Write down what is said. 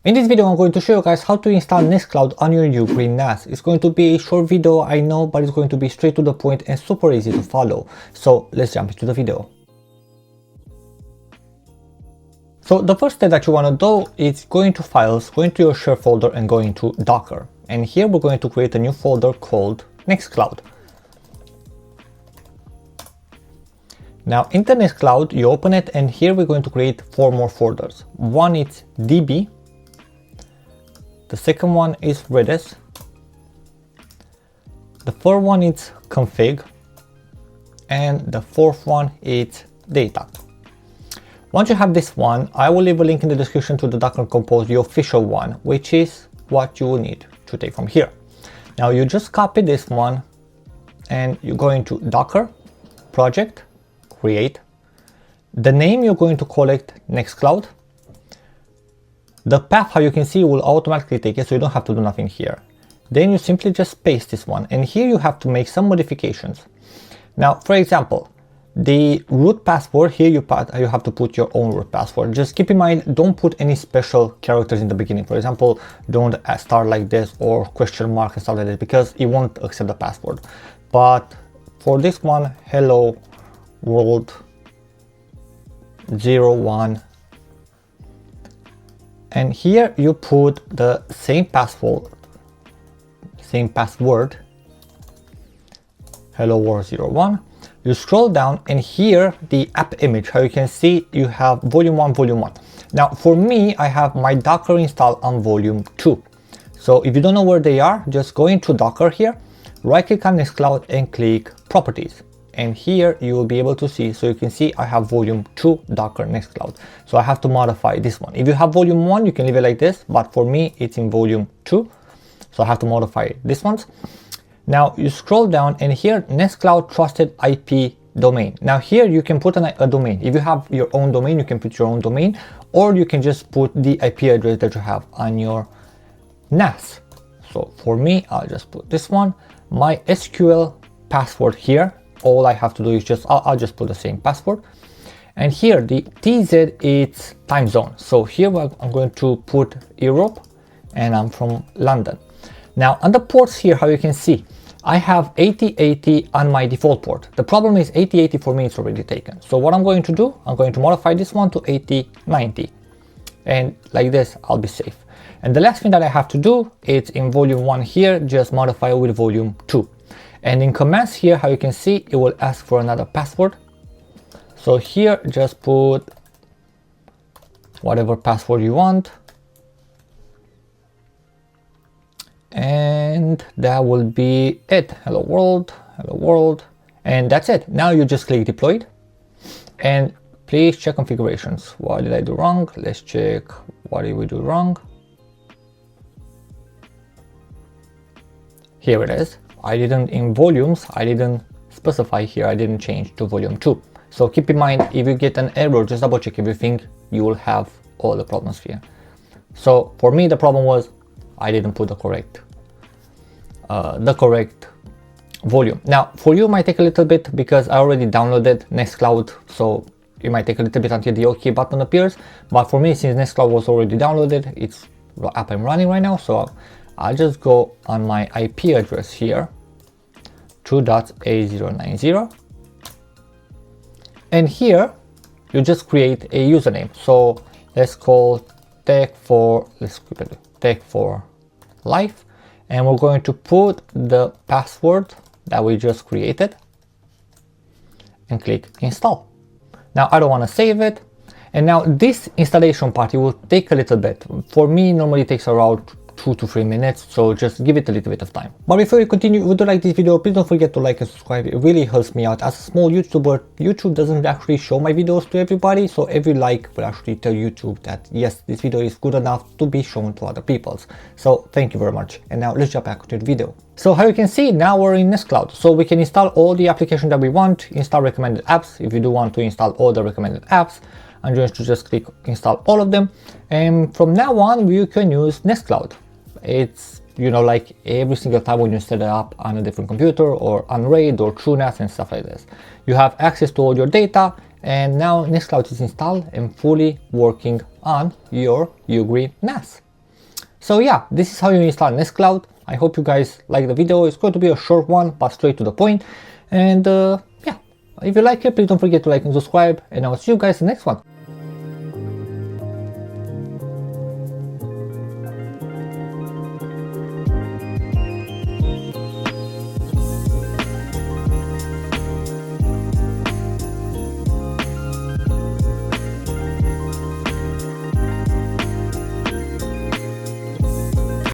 In this video I'm going to show you guys how to install Nextcloud on your UGREEN NAS. It's going to be a short video, I know, but it's going to be straight to the point and super easy to follow. So let's jump into the video. So the first step that you want to do is going to Files, going to your Share folder and going to Docker. And here we're going to create a new folder called Nextcloud. Now in the Nextcloud you open it and here we're going to create 4 more folders. One is DB. The second one is Redis. The third one is config. And the fourth one is data. Once you have this one, I will leave a link in the description to the Docker Compose, the official one, which is what you will need to take from here. Now you just copy this one and you go into Docker, project, create. The name you're going to call it Nextcloud. The path, how you can see, will automatically take it, so you don't have to do nothing here. Then you simply just paste this one, and here you have to make some modifications. Now, for example, the root password, here you have to put your own root password. Just keep in mind, don't put any special characters in the beginning. For example, don't start like this or question mark and stuff like this, because it won't accept the password. But for this one, hello world 01. And here you put the same password, hello world 01. You scroll down and here the app image, how you can see you have volume 1, volume 1. Now for me, I have my Docker installed on volume 2. So if you don't know where they are, just go into Docker here, right click on Nextcloud and click properties. And here you will be able to see, so you can see I have volume 2 Docker Nextcloud. So I have to modify this one. If you have volume 1, you can leave it like this, but for me it's in volume 2. So I have to modify this one. Now you scroll down and here Nextcloud trusted IP domain. Now here you can put a domain. If you have your own domain, you can put your own domain, or you can just put the IP address that you have on your NAS. So for me, I'll just put this one, my SQL password here. All I have to do is I'll just put the same password. And here the TZ is time zone. So here I'm going to put Europe and I'm from London. Now on the ports here, how you can see, I have 8080 on my default port. The problem is 8080 for me it's already taken. So what I'm going to do, I'm going to modify this one to 8090. And like this, I'll be safe. And the last thing that I have to do is in volume 1 here, just modify with volume 2. And in commands here, how you can see, it will ask for another password. So here, just put whatever password you want. And that will be it. Hello world, hello world. And that's it. Now you just click deployed. And please check configurations. What did I do wrong? Let's check what did we do wrong. Here it is. I didn't, in volumes, I didn't specify here, I didn't change to volume 2. So keep in mind, if you get an error, just double check everything, you will have all the problems here. So for me, the problem was I didn't put the correct volume. Now for you, it might take a little bit because I already downloaded Nextcloud, so it might take a little bit until the OK button appears. But for me, since Nextcloud was already downloaded, it's up and running right now. So I'll just go on my IP address here, 2.8090, and here you just create a username. So let's call tech for life, and we're going to put the password that we just created and click install. Now I don't want to save it, and now this installation part, it will take a little bit. For me, normally it takes around 2 to 3 minutes, so just give it a little bit of time. But before we continue, if you do like this video, please don't forget to like and subscribe. It really helps me out. As a small YouTuber, YouTube doesn't actually show my videos to everybody, so every like will actually tell YouTube that yes, this video is good enough to be shown to other people. So thank you very much. And now let's jump back to the video. So how you can see, now we're in Nextcloud, so we can install all the applications that we want, install recommended apps. If you do want to install all the recommended apps, I'm going to just click install all of them, and from now on you can use Nextcloud. It's, you know, like every single time when you set it up on a different computer or on RAID or TrueNAS and stuff like this. You have access to all your data, and now Nextcloud is installed and fully working on your UGREEN NAS. So yeah, this is how you install Nextcloud. I hope you guys like the video. It's going to be a short one, but straight to the point. And yeah, if you like it, please don't forget to like and subscribe, and I'll see you guys in the next one.